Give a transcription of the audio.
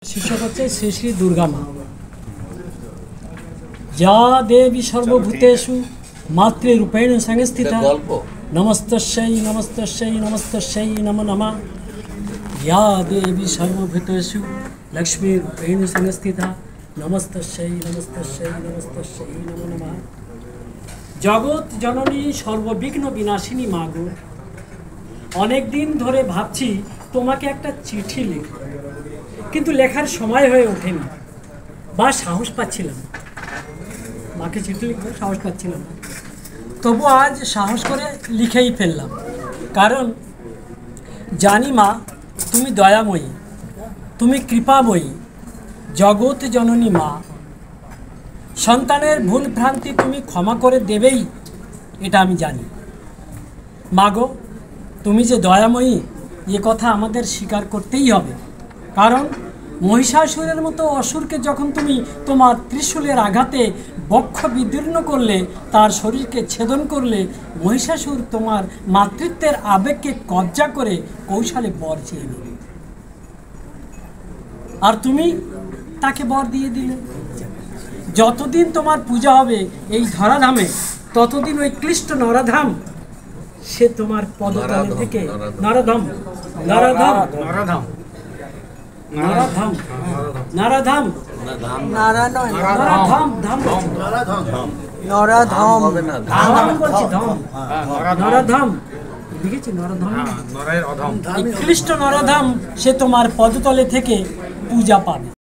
शीर्षक হচ্ছে শ্রী শ্রী দুর্গা মা। যা দেবী সর্বভূতেষু মাতৃরূপেণ সংস্থিতা নমস্তস্যৈ নমস্তস্যৈ নমস্তস্যৈ নমো নমঃ। या देवी सर्वभूतेषु लक्ष्मीरूपेण संस्थिता नमस्तस्यै नमस्तस्यै नमस्तस्यै नमो नमः। जगत जननी सर्वविघ्न विनाशिनी मा गो, अनेक दिन धरे भाबছি তোমাকে একটা চিঠি লিখব, কিন্তু লেখার সময় হয়ে ওঠেনি বা সাহস পাচ্ছিলাম না। মাকে চিঠি লিখব সাহস পাচ্ছিলাম না, তবু আজ সাহস করে লিখেই ফেললাম। কারণ জানি মা তুমি দয়াময়ী, তুমি কৃপাময়ী, জগৎ জননী মা। সন্তানের ভুল ভ্রান্তি তুমি ক্ষমা করে দেবেই, এটা আমি জানি। মাগো তুমি যে দয়াময়ী এ কথা আমাদের স্বীকার করতেই হবে। কারণ মহিষাসুরের মতো অসুরকে যখন তুমি তোমার ত্রিশূলের আঘাতে বক্ষ বিদীর্ণ করলে, তার শরীরকে ছেদন করলে, মহিষাসুর তোমার মাতৃত্বের আবেগকে কব্জা করে কৌশলে বর চেয়ে নিলে, আর তুমি তাকে বর দিয়ে দিলে। যতদিন তোমার পূজা হবে এই ধরাধামে, ততদিন ওই ক্লিষ্ট নরাধাম সে তোমার পদতলে থেকে নরাধাম নরাধাম নরাধাম নরাধাম নরাধাম নরাধাম ধাম নরাধাম ধাম বলছি, ধাম নরাধাম লিখেছি, নরাধাম ক্লিষ্ট নরাধাম সে তোমার পদতলে থেকে পূজা পাবে।